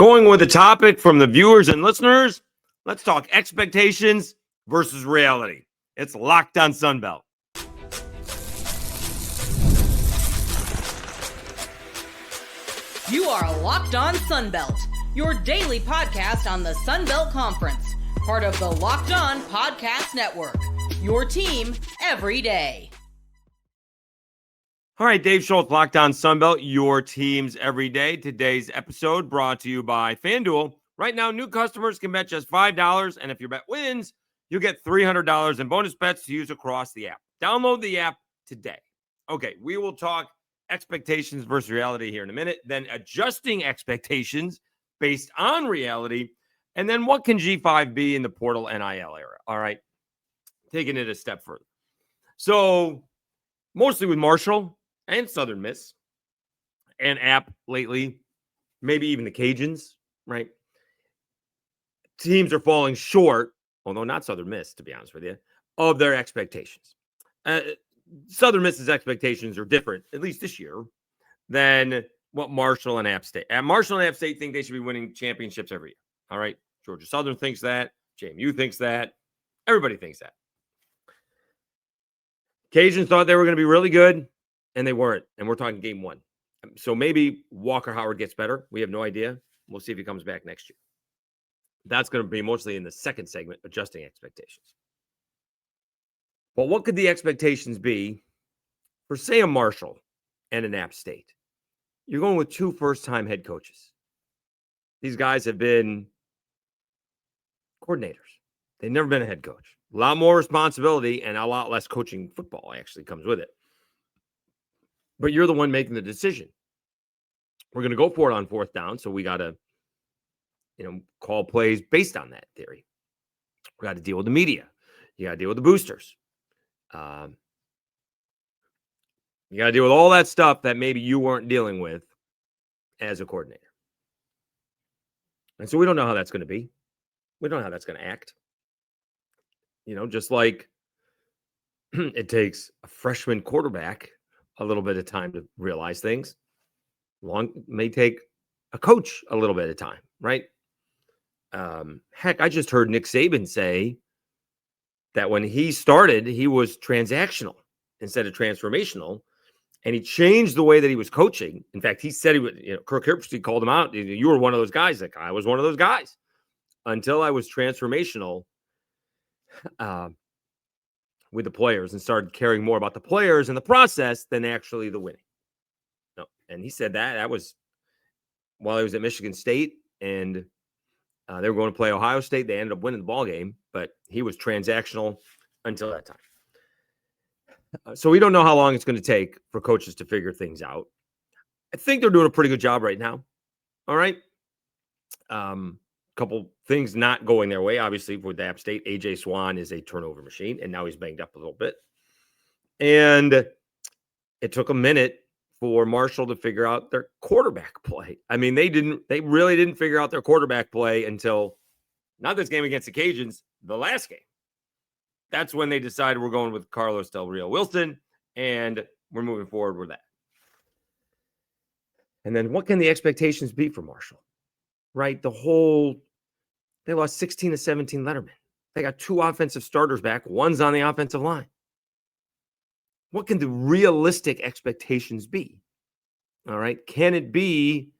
Going with the topic from the viewers and listeners, let's talk expectations versus reality. It's Locked on Sunbelt. You are Locked on Sunbelt, your daily podcast on the Sunbelt Conference, part of the Locked on Podcast Network, your team every day. All right, Dave Schultz, Locked on Sunbelt, your teams every day. Today's episode brought to you by FanDuel. Right now, new customers can bet just $5, and if your bet wins, you'll get $300 in bonus bets to use across the app. Download the app today. Okay, we will talk expectations versus reality here in a minute, then adjusting expectations based on reality, and then what can G5 be in the portal NIL era? All right, taking it a step further. So mostly with Marshall and Southern Miss and App lately, maybe even the Cajuns, right? Teams are falling short, although not Southern Miss, to be honest with you, of their expectations. Southern Miss's expectations are different, at least this year, than what Marshall and App State. Marshall and App State think they should be winning championships every year. All right. Georgia Southern thinks that. JMU thinks that. Everybody thinks that. Cajuns thought they were going to be really good, and they weren't. And we're talking game one. So maybe Walker Howard gets better. We have no idea. We'll see if he comes back next year. That's going to be mostly in the second segment, adjusting expectations. But what could the expectations be for, say, a Marshall and an App State? You're going with two first-time head coaches. These guys have been coordinators. They've never been a head coach. A lot more responsibility and a lot less coaching football actually comes with it. But you're the one making the decision. We're going to go for it on fourth down, so we got to, call plays based on that theory. We got to deal with the media. You got to deal with the boosters. You got to deal with all that stuff that maybe you weren't dealing with as a coordinator. And so we don't know how that's going to be. We don't know how that's going to act. Just like it takes a freshman quarterback a little bit of time to realize things. May take a coach a little bit of time, right? Heck, I just heard Nick Saban say that when he started, he was transactional instead of transformational, and he changed the way that he was coaching. In fact, he said he would. Kirk Herbstreit called him out. You were one of those guys. Like, I was one of those guys until I was transformational with the players and started caring more about the players and the process than actually the winning. No, and he said that was while he was at Michigan State, and they were going to play Ohio State. They ended up winning the ball game, but he was transactional until that time. So we don't know how long it's going to take for coaches to figure things out. I think they're doing a pretty good job right now. All right. Couple things not going their way. Obviously, with App State, AJ Swan is a turnover machine, and now he's banged up a little bit. And it took a minute for Marshall to figure out their quarterback play. I mean, they really didn't figure out their quarterback play until not this game against the Cajuns, the last game. That's when they decided we're going with Carlos Del Rio Wilson, and we're moving forward with that. And then what can the expectations be for Marshall? Right? They lost 16 to 17 Letterman. They got two offensive starters back. One's on the offensive line. What can the realistic expectations be? All right. Can it be,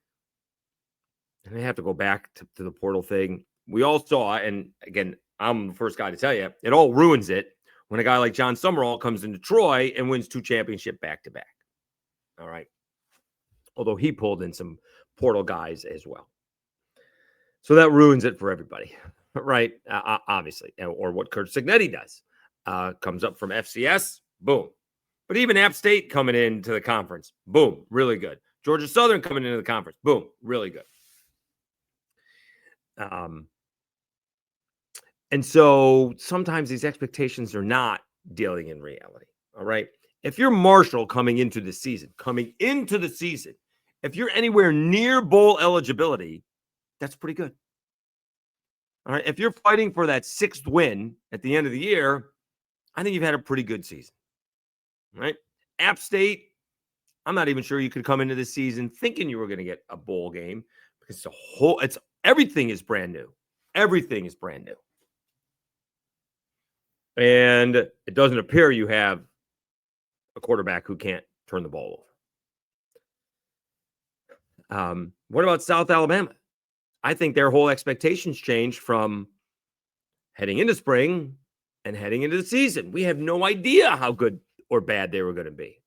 and I have to go back to the portal thing. We all saw, and again, I'm the first guy to tell you, it all ruins it when a guy like John Summerall comes into Troy and wins two championship back-to-back. All right. Although he pulled in some portal guys as well. So that ruins it for everybody, right? Obviously. Or what Kurt Signetti does. Comes up from FCS, boom. But even App State coming into the conference, boom, really good. Georgia Southern coming into the conference, boom, really good. And so sometimes these expectations are not dealing in reality, all right? If you're Marshall coming into the season, if you're anywhere near bowl eligibility, that's pretty good. All right. If you're fighting for that sixth win at the end of the year, I think you've had a pretty good season. Right? App State, I'm not even sure you could come into this season thinking you were going to get a bowl game Everything is brand new. Everything is brand new. And it doesn't appear you have a quarterback who can't turn the ball over. What about South Alabama? I think their whole expectations changed from heading into spring and heading into the season. We have no idea how good or bad they were going to be.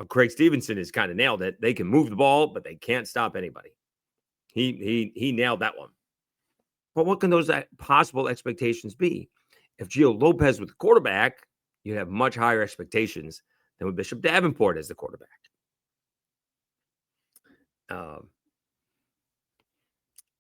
Craig Stevenson has kind of nailed it. They can move the ball, but they can't stop anybody. He nailed that one. But what can those possible expectations be? If Gio Lopez was the quarterback, you'd have much higher expectations than with Bishop Davenport as the quarterback.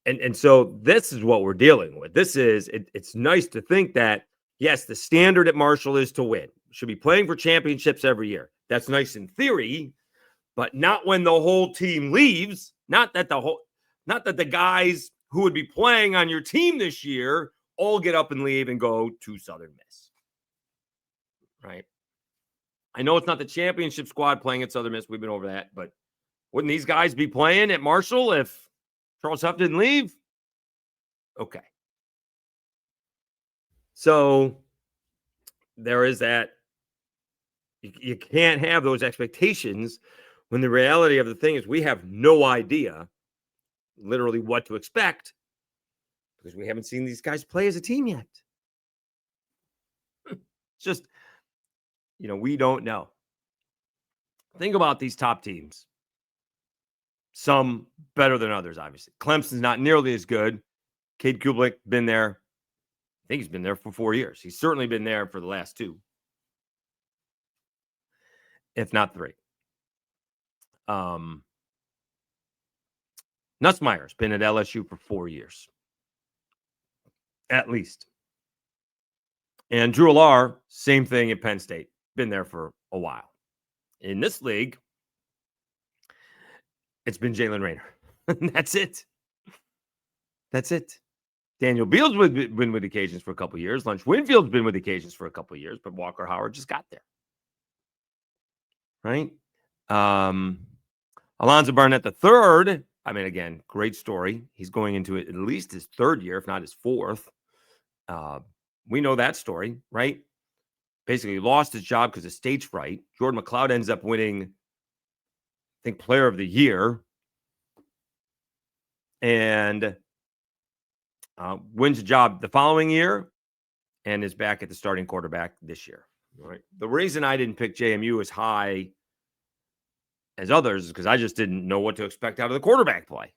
And so this is what we're dealing with. It's nice to think that, yes, the standard at Marshall is to win. Should be playing for championships every year. That's nice in theory, but not when the whole team leaves. Not that the guys who would be playing on your team this year all get up and leave and go to Southern Miss. Right? I know it's not the championship squad playing at Southern Miss. We've been over that, but wouldn't these guys be playing at Marshall if Charles Huff didn't leave? Okay. So there is that. You can't have those expectations when the reality of the thing is we have no idea literally what to expect because we haven't seen these guys play as a team yet. It's just, we don't know. Think about these top teams. Some better than others, obviously. Clemson's not nearly as good. Cade Kublik, been there. I think he's been there for 4 years. He's certainly been there for the last 2. If not 3. Nussmeier's been at LSU for 4 years. At least. And Drew Allar, same thing at Penn State. Been there for a while. In this league, it's been Jalen Rayner. That's it. That's it. Daniel Beals has been with occasions for a couple of years. Lunch Winfield's been with occasions for a couple of years, but Walker Howard just got there. Right? Alonzo Barnett III, again, great story. He's going into it at least his 3rd year, if not his 4th. We know that story, right? Basically lost his job because of stage fright. Jordan McLeod ends up winning, I think, Player of the Year. And wins a job the following year and is back at the starting quarterback this year. All right. The reason I didn't pick JMU as high as others is because I just didn't know what to expect out of the quarterback play.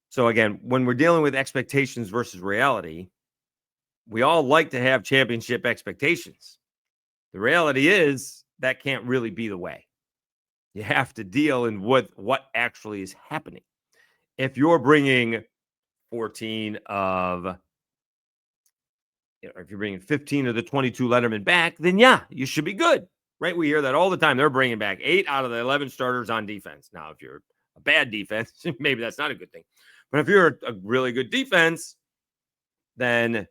So again, when we're dealing with expectations versus reality, we all like to have championship expectations. The reality is that can't really be the way. You have to deal with what actually is happening. If you're bringing 14 of, if you're bringing 15 of the 22 lettermen back, then yeah, you should be good, right? We hear that all the time. They're bringing back 8 out of the 11 starters on defense. Now, if you're a bad defense, maybe that's not a good thing. But if you're a really good defense, then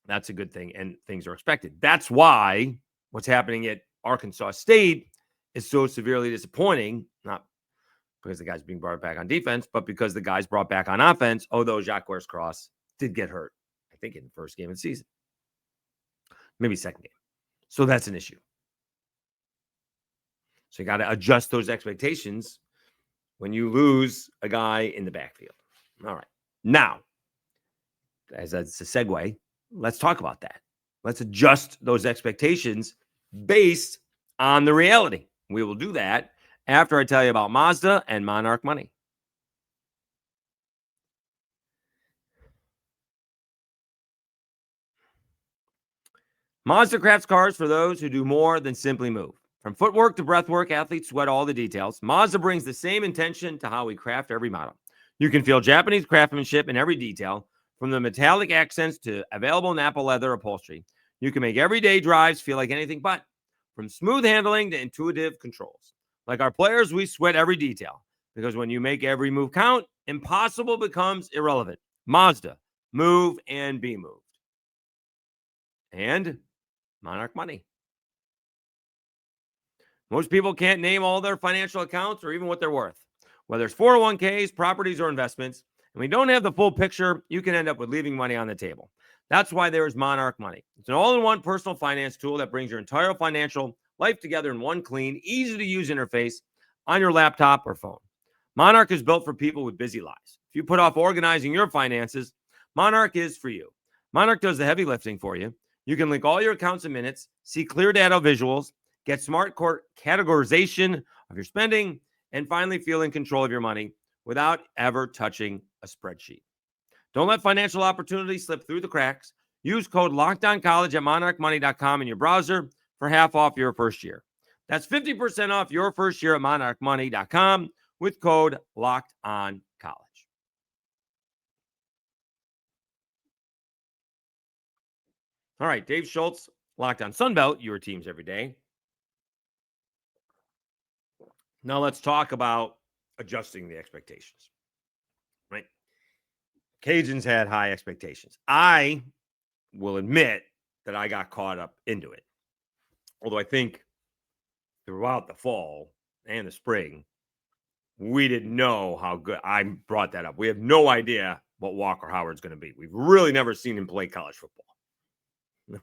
that's a good thing, and things are expected. That's why what's happening at Arkansas State is so severely disappointing, not because the guys being brought back on defense, but because the guys brought back on offense, although Jacques Cross did get hurt, I think in the first game of the season. Maybe second game. So that's an issue. So you got to adjust those expectations when you lose a guy in the backfield. All right. Now, as that's a segue, let's talk about that. Let's adjust those expectations based on the reality. We will do that after I tell you about Mazda and Monarch Money. Mazda crafts cars for those who do more than simply move. From footwork to breathwork, athletes sweat all the details. Mazda brings the same intention to how we craft every model. You can feel Japanese craftsmanship in every detail, from the metallic accents to available Napa leather upholstery. You can make everyday drives feel like anything but. From smooth handling to intuitive controls. Like our players, we sweat every detail, because when you make every move count, impossible becomes irrelevant. Mazda, move and be moved. And Monarch Money. Most people can't name all their financial accounts or even what they're worth. Whether it's 401ks, properties, or investments, and we don't have the full picture, you can end up with leaving money on the table. That's why there is Monarch Money. It's an all-in-one personal finance tool that brings your entire financial life together in one clean, easy-to-use interface on your laptop or phone. Monarch is built for people with busy lives. If you put off organizing your finances, Monarch is for you. Monarch does the heavy lifting for you. You can link all your accounts in minutes, see clear data visuals, get smart categorization of your spending, and finally feel in control of your money without ever touching a spreadsheet. Don't let financial opportunities slip through the cracks. Use code LOCKEDONCollege at monarchmoney.com in your browser for half off your first year. That's 50% off your first year at monarchmoney.com with code LOCKEDONCollege. All right, Dave Schultz, Locked On Sunbelt, your teams every day. Now let's talk about adjusting the expectations, right? Cajuns had high expectations. I will admit that I got caught up into it. Although I think throughout the fall and the spring, we didn't know how good. I brought that up. We have no idea what Walker Howard's going to be. We've really never seen him play college football.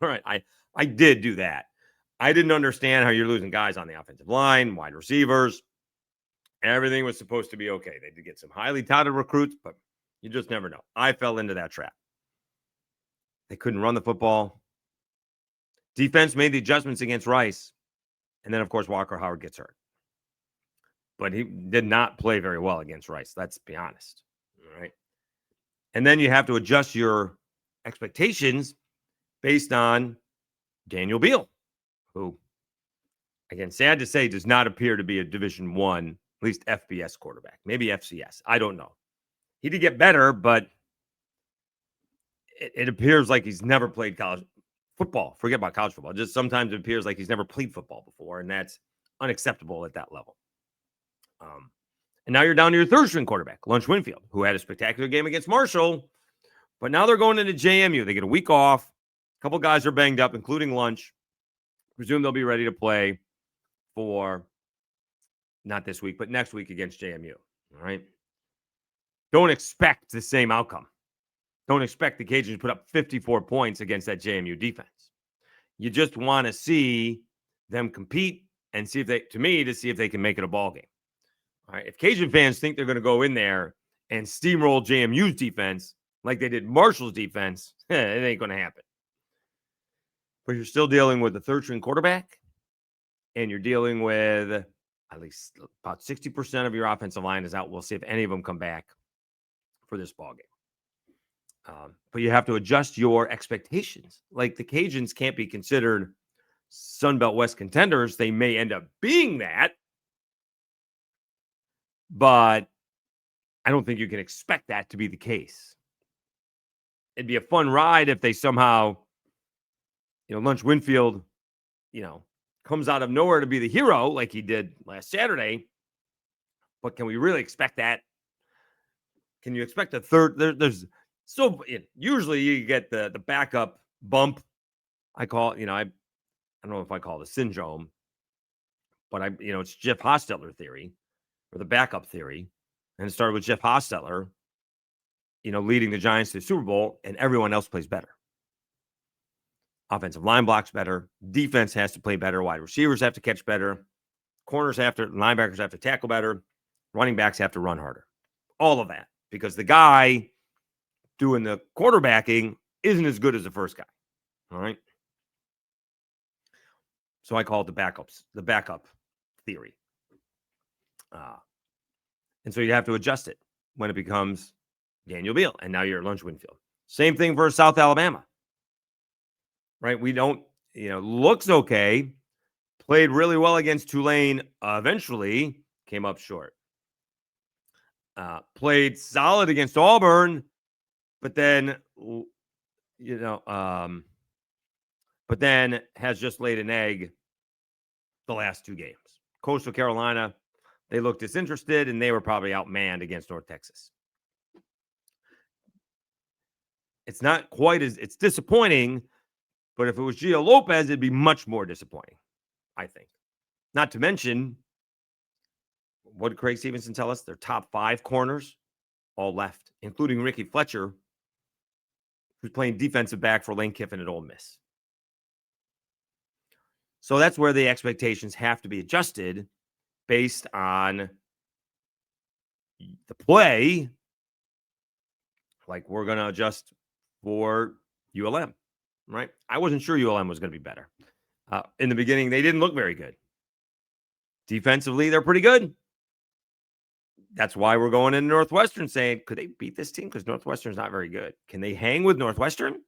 All right. I did do that. I didn't understand how you're losing guys on the offensive line, wide receivers. Everything was supposed to be okay. They did get some highly touted recruits, but you just never know. I fell into that trap. They couldn't run the football. Defense made the adjustments against Rice. And then, of course, Walker Howard gets hurt. But he did not play very well against Rice. Let's be honest. All right. And then you have to adjust your expectations based on Daniel Beal, who, again, sad to say, does not appear to be a Division I, at least FBS quarterback. Maybe FCS. I don't know. He did get better, but it appears like he's never played college football. Forget about college football. Just sometimes it appears like he's never played football before, and that's unacceptable at that level. And now you're down to your third-string quarterback, Lunch Winfield, who had a spectacular game against Marshall, but now they're going into JMU. They get a week off. A couple guys are banged up, including Lunch. Presume they'll be ready to play for not this week, but next week against JMU. All right. Don't expect the same outcome. Don't expect the Cajuns to put up 54 points against that JMU defense. You just want to see them compete and see if they, to see if they can make it a ball game. All right. If Cajun fans think they're going to go in there and steamroll JMU's defense like they did Marshall's defense, it ain't going to happen. But you're still dealing with the third-string quarterback, and you're dealing with at least about 60% of your offensive line is out. We'll see if any of them come back for this ball game. But you have to adjust your expectations. Like the Cajuns can't be considered Sunbelt West contenders. They may end up being that, but I don't think you can expect that to be the case. It'd be a fun ride if they somehow, Lunch Winfield, comes out of nowhere to be the hero like he did last Saturday. But can we really expect that? Can you expect a third? Usually you get the backup bump. I call it, I don't know if I call it a syndrome, but it's Jeff Hostetler theory or the backup theory. And it started with Jeff Hostetler, leading the Giants to the Super Bowl, and everyone else plays better. Offensive line blocks better. Defense has to play better. Wide receivers have to catch better. Linebackers have to tackle better. Running backs have to run harder. All of that. Because the guy doing the quarterbacking isn't as good as the first guy. All right. So I call it the backup theory. And so you have to adjust it when it becomes Daniel Beal. And now you're at Lunch Winfield. Same thing for South Alabama. Right? We don't, looks okay. Played really well against Tulane. Eventually came up short. Played solid against Auburn, but then, but then has just laid an egg the last two games. Coastal Carolina, they looked disinterested, and they were probably outmanned against North Texas. It's not quite it's disappointing, but if it was Gio Lopez, it'd be much more disappointing, I think. Not to mention, what did Craig Stevenson tell us? Their top 5 corners all left, including Ricky Fletcher, who's playing defensive back for Lane Kiffin at Ole Miss. So that's where the expectations have to be adjusted based on the play. Like we're going to adjust for ULM, right? I wasn't sure ULM was going to be better. In the beginning, they didn't look very good. Defensively, they're pretty good. That's why we're going into Northwestern saying, could they beat this team? Because Northwestern's not very good. Can they hang with Northwestern?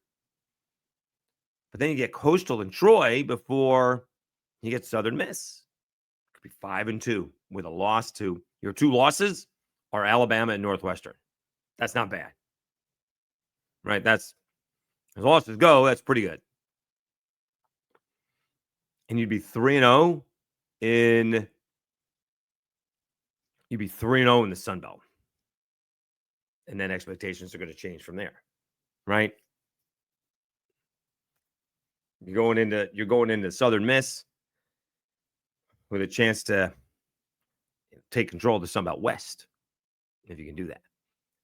But then you get Coastal and Troy before you get Southern Miss. Could be 5-2 with a loss to your 2 losses are Alabama and Northwestern. That's not bad. Right? That's as losses go, that's pretty good. And you'd be 3-0 in the Sun Belt. And then expectations are going to change from there. Right? You're going into Southern Miss with a chance to take control of the Sun Belt West, if you can do that.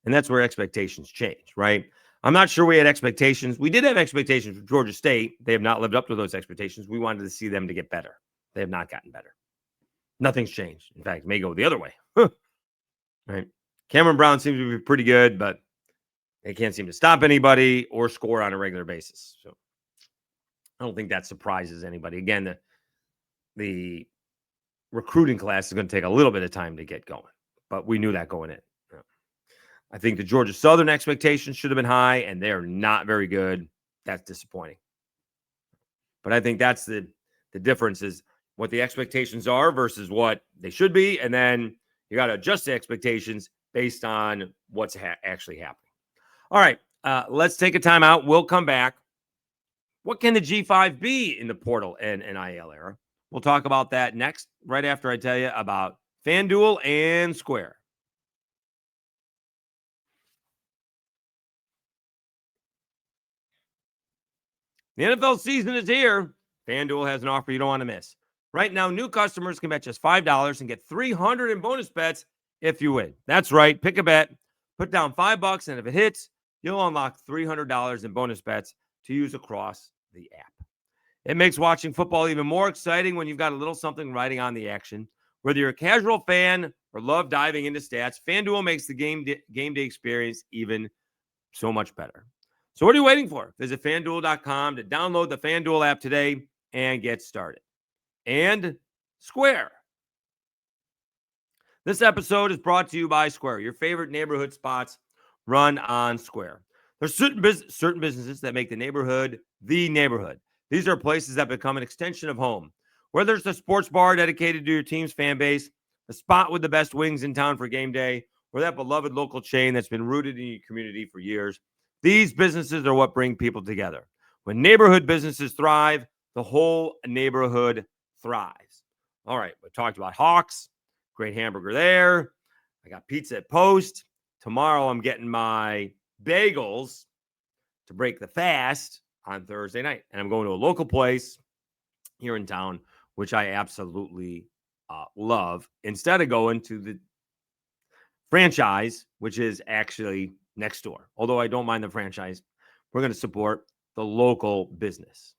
And that's where expectations change, right? I'm not sure we had expectations. We did have expectations for Georgia State. They have not lived up to those expectations. We wanted to see them to get better. They have not gotten better. Nothing's changed. In fact, it may go the other way. Right? Cameron Brown seems to be pretty good, but they can't seem to stop anybody or score on a regular basis. So I don't think that surprises anybody. Again, the recruiting class is going to take a little bit of time to get going, but we knew that going in. I think the Georgia Southern expectations should have been high, and they're not very good. That's disappointing. But I think that's the difference is what the expectations are versus what they should be, and then you got to adjust the expectations based on what's actually happening. All right, let's take a timeout. We'll come back. What can the G5 be in the portal and NIL era? We'll talk about that next, right after I tell you about FanDuel and Square. The NFL season is here. FanDuel has an offer you don't want to miss. Right now, new customers can bet just $5 and get $300 in bonus bets if you win. That's right. Pick a bet, put down $5, and if it hits, you'll unlock $300 in bonus bets to use across the app. It makes watching football even more exciting when you've got a little something riding on the action. Whether you're a casual fan or love diving into stats, FanDuel makes the game day experience even so much better. So what are you waiting for? Visit FanDuel.com to download the FanDuel app today and get started. And Square. This episode is brought to you by Square. Your favorite neighborhood spots run on Square. There's certain businesses that make the neighborhood the neighborhood. These are places that become an extension of home. Whether it's a sports bar dedicated to your team's fan base, the spot with the best wings in town for game day, or that beloved local chain that's been rooted in your community for years, these businesses are what bring people together. When neighborhood businesses thrive, the whole neighborhood thrives. All right, we talked about Hawks. Great hamburger there. I got pizza at Post. Tomorrow I'm getting my bagels to break the fast on Thursday night. And I'm going to a local place here in town, which I absolutely love, instead of going to the franchise, which is actually next door. Although I don't mind the franchise, we're going to support the local business.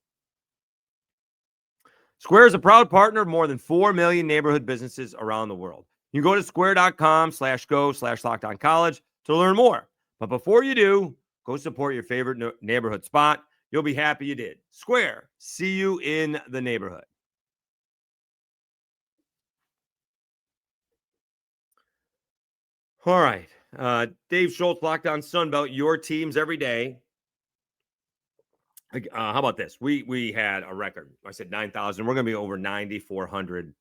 Square is a proud partner of more than 4 million neighborhood businesses around the world. You go to square.com/go/LockedOnCollege to learn more. But before you do, go support your favorite neighborhood spot. You'll be happy you did. Square, see you in the neighborhood. All right. Dave Schultz, Locked On Sunbelt, your teams every day. How about this? We had a record. I said 9,000. We're going to be over 9,400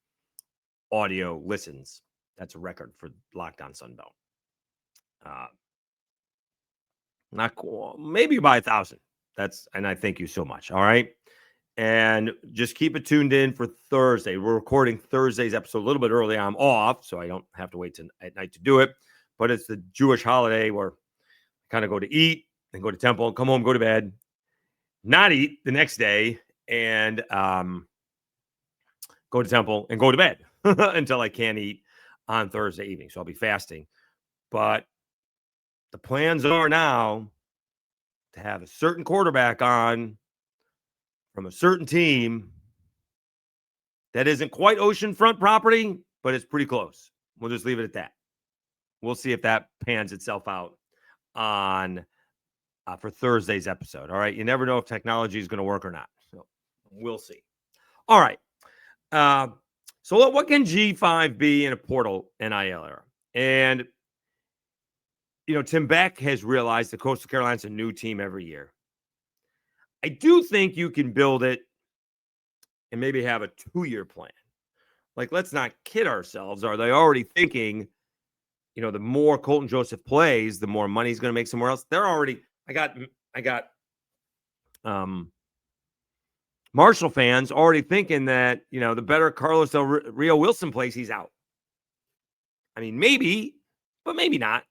audio listens. That's a record for Locked On Sunbelt. Not cool. Maybe by 1,000. And I thank you so much. All right. And just keep it tuned in for Thursday. We're recording Thursday's episode a little bit early. I'm off, so I don't have to wait at night to do it. But it's the Jewish holiday where I kind of go to eat, then go to temple, come home, go to bed, not eat the next day, and go to temple and go to bed until I can't eat on Thursday evening. So I'll be fasting. But the plans are now to have a certain quarterback on from a certain team that isn't quite oceanfront property, but it's pretty close. We'll just leave it at that. We'll see if that pans itself out on for Thursday's episode. All right. You never know if technology is going to work or not. So we'll see. All right. So what can G5 be in a portal NIL era? And, Tim Beck has realized that Coastal Carolina's a new team every year. I do think you can build it and maybe have a 2-year plan. Like, let's not kid ourselves. Are they already thinking, the more Colton Joseph plays, the more money he's going to make somewhere else? They're already, I got Marshall fans already thinking that, the better Carlos Del Rio Wilson plays, he's out. I mean, maybe, but maybe not.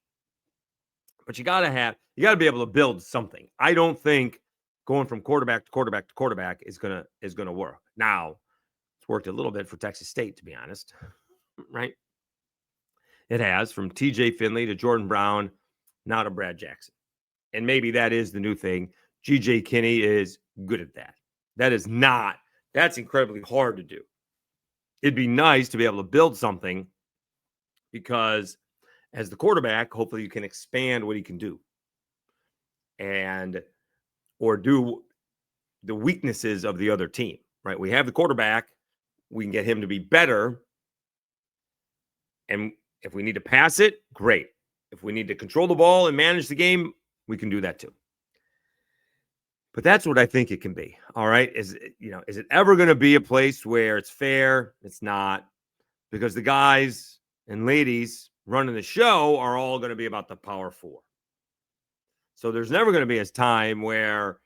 But you got to be able to build something. I don't think going from quarterback to quarterback to quarterback is going to work. Now, it's worked a little bit for Texas State, to be honest, right? It has, from TJ Finley to Jordan Brown, now to Brad Jackson. And maybe that is the new thing. GJ Kinney is good at that. That's incredibly hard to do. It'd be nice to be able to build something, because as the quarterback, hopefully you can expand what he can do or do the weaknesses of the other team, right? We have the quarterback. We can get him to be better. And if we need to pass it, great. If we need to control the ball and manage the game, we can do that too. But that's what I think it can be. All right. Is it ever going to be a place where it's fair? It's not, because the guys and ladies running the show are all going to be about the Power Four. So there's never going to be a time where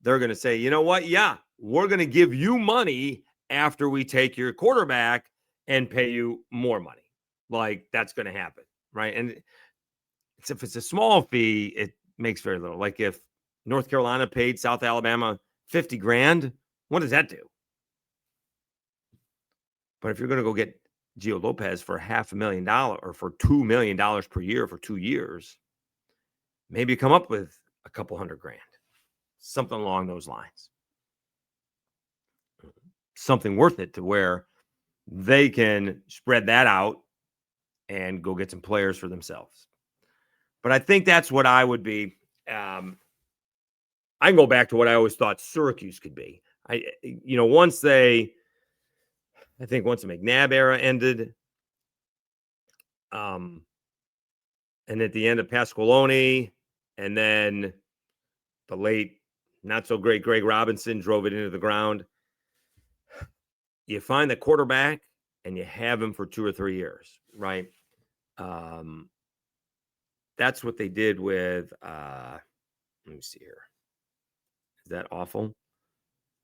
they're going to say, you know what? Yeah, we're going to give you money after we take your quarterback and pay you more money. Like, that's going to happen. Right. And if it's a small fee, it makes very little. Like, if North Carolina paid South Alabama $50,000, what does that do? But if you're going to go get Gio Lopez for $500,000 or for $2 million per year for 2 years, maybe come up with a couple $100,000, something along those lines, something worth it to where they can spread that out and go get some players for themselves. But I think that's what I would be. I can go back to what I always thought Syracuse could be. Once the McNabb era ended, and at the end of Pasqualoni, and then the late, not so great Greg Robinson drove it into the ground. You find the quarterback and you have him for 2 or 3 years, right? That's what they did with, let me see here. Is that awful?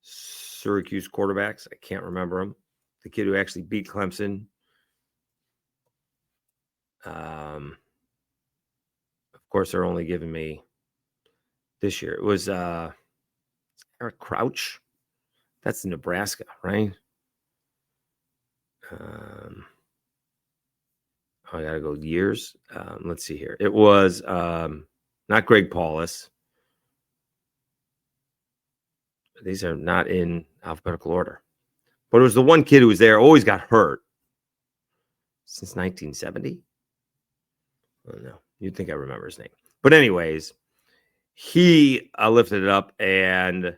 Syracuse quarterbacks. I can't remember them. The kid who actually beat Clemson. Of course, they're only giving me this year. It was Eric Crouch. That's Nebraska, right? I got to go years. Let's see here. It was not Greg Paulus. These are not in alphabetical order. But it was the one kid who was there, always got hurt since 1970. I don't know. You'd think I remember his name. But anyways, he lifted it up, and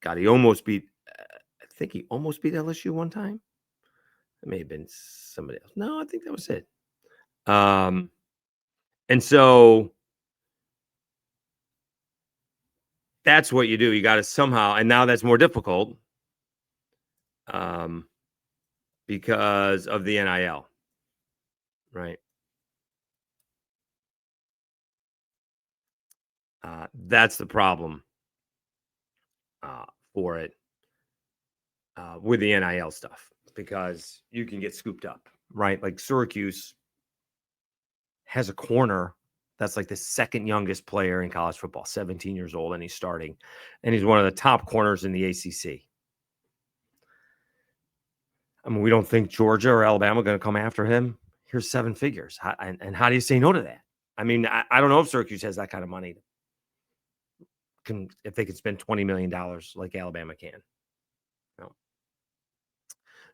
God, he almost beat, I think he almost beat LSU one time. It may have been somebody else. No, I think that was it. And so that's what you do. You got to somehow, and now that's more difficult because of the NIL, right? That's the problem for it with the NIL stuff, because you can get scooped up, right? Like Syracuse has a corner that's like the second youngest player in college football, 17 years old, and he's starting. And he's one of the top corners in the ACC. I mean, we don't think Georgia or Alabama are going to come after him. here's 7 figures. And how do you say no to that? I mean, I don't know if Syracuse has that kind of money. If they could spend $20 million like Alabama can. No.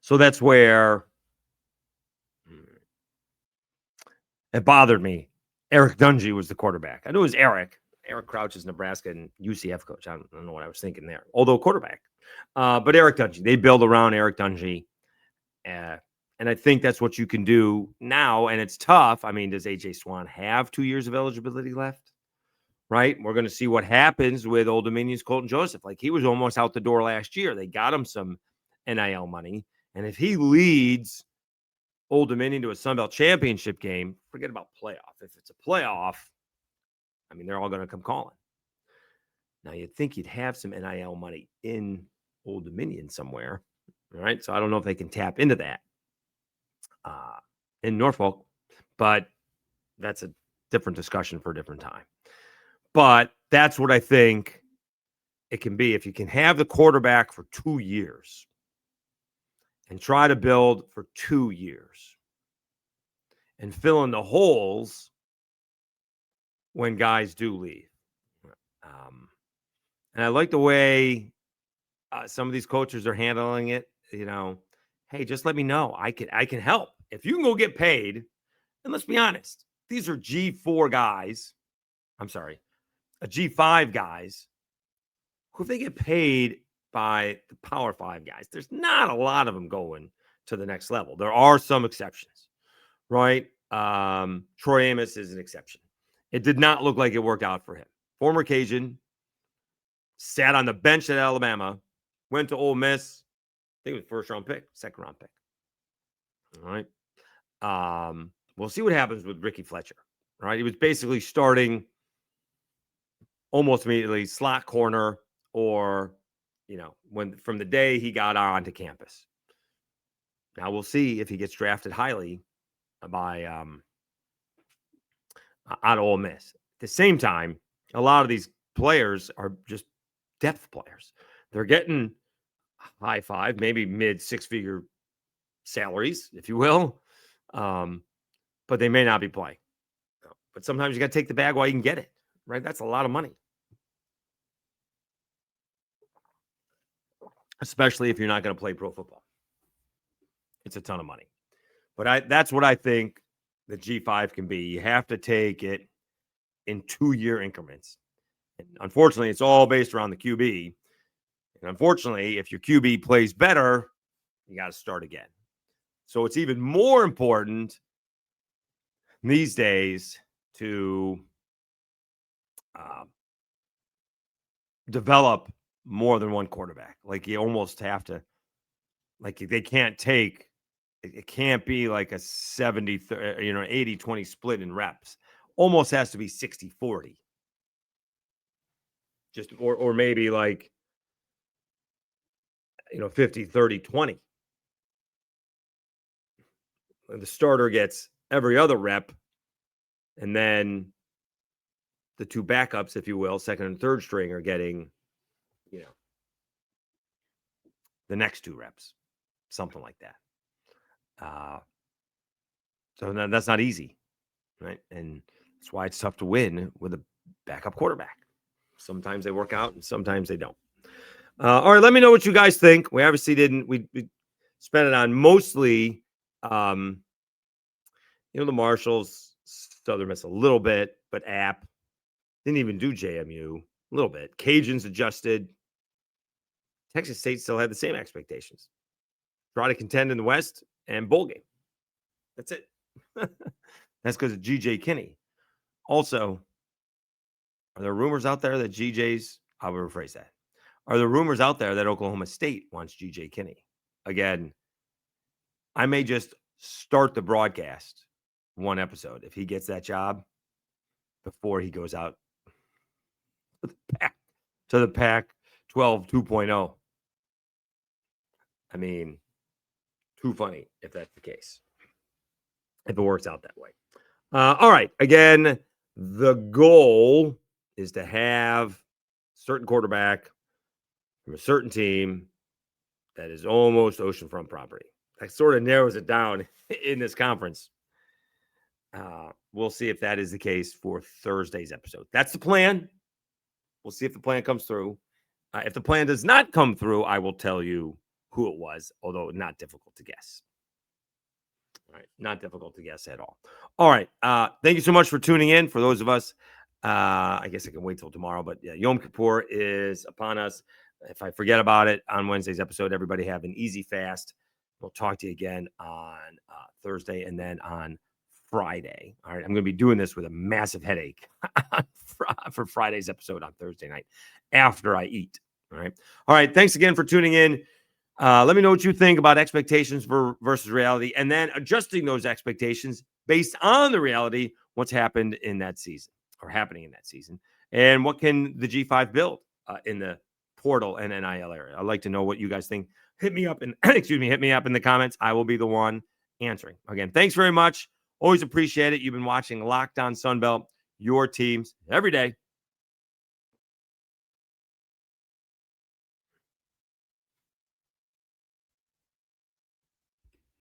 So that's where it bothered me. Eric Dungy was the quarterback. I knew it was Eric. Eric Crouch is Nebraska and UCF coach. I don't know what I was thinking there. Although quarterback. But Eric Dungy. They build around Eric Dungy. And I think that's what you can do now. And it's tough. I mean, does A.J. Swan have 2 years of eligibility left? Right? We're going to see what happens with Old Dominion's Colton Joseph. Like, he was almost out the door last year. They got him some NIL money. And if he leads Old Dominion to a Sun Belt championship game, forget about playoff. If it's a playoff, I mean, they're all going to come calling. Now, you'd think you'd have some NIL money in Old Dominion somewhere. All right. So I don't know if they can tap into that in Norfolk, but that's a different discussion for a different time. But that's what I think it can be. If you can have the quarterback for 2 years and try to build for 2 years and fill in the holes when guys do leave. And I like the way some of these coaches are handling it. You know, hey, just let me know. I can help. If you can go get paid, and let's be honest, these are G4 guys. I'm sorry, G5 guys who, if they get paid by the Power 5 guys, there's not a lot of them going to the next level. There are some exceptions, right? Troy Amos is an exception. It did not look like it worked out for him. Former Cajun, sat on the bench at Alabama, went to Ole Miss. I think it was first-round pick, second-round pick. All right. We'll see what happens with Ricky Fletcher. Right. He was basically starting almost immediately slot corner, or, you know, from the day he got onto campus. Now we'll see if he gets drafted highly by out of Ole Miss. At the same time, a lot of these players are just depth players. They're getting high 5, maybe mid 6-figure salaries, if you will, but they may not be playing. But sometimes you got to take the bag while you can get it, right? That's a lot of money, especially if you're not going to play pro football. It's a ton of money. But that's what I think the G5 can be. You have to take it in 2-year increments. And unfortunately, it's all based around the QB. And unfortunately, if your QB plays better, you got to start again. So it's even more important these days to develop more than one quarterback. Like, you almost have to, like, they can't take, it can't be like a 80-20 split in reps. Almost has to be 60-40. Just, or maybe like, 50-30-20. The starter gets every other rep, and then the 2 backups, if you will, second and third string, are getting, the next 2 reps, something like that. So that's not easy, right? And that's why it's tough to win with a backup quarterback. Sometimes they work out and sometimes they don't. All right, let me know what you guys think. We obviously didn't. We spent it on mostly, the Marshalls, Southern Miss a little bit, but App didn't even do JMU a little bit. Cajuns adjusted. Texas State still had the same expectations. Try to contend in the West and bowl game. That's it. That's because of GJ Kinney. Also, are there rumors out there that I will rephrase that. Are there rumors out there that Oklahoma State wants GJ Kinney? Again, I may just start the broadcast one episode if he gets that job before he goes out to the Pac-12 2.0. I mean, too funny if that's the case, if it works out that way. All right. Again, the goal is to have a certain quarterback from a certain team that is almost oceanfront property. That sort of narrows it down in this conference. We'll see if that is the case for Thursday's episode. That's the plan. We'll see if the plan comes through. If the plan does not come through, I will tell you who it was, although not difficult to guess. All right, not difficult to guess at all. All right, thank you so much for tuning in. For those of us, I guess I can wait till tomorrow, but yeah, Yom Kippur is upon us. If I forget about it on Wednesday's episode, everybody have an easy fast. We'll talk to you again on Thursday and then on Friday. All right, I'm going to be doing this with a massive headache for Friday's episode on Thursday night after I eat. All right. Thanks again for tuning in. Let me know what you think about expectations versus reality, and then adjusting those expectations based on the reality, what's happened in that season or happening in that season, and what can the G5 build in the portal and NIL area. I'd like to know what you guys think. Hit me up and hit me up in the comments. I will be the one answering. Again, thanks very much. Always appreciate it. You've been watching Locked On Sunbelt, your teams every day.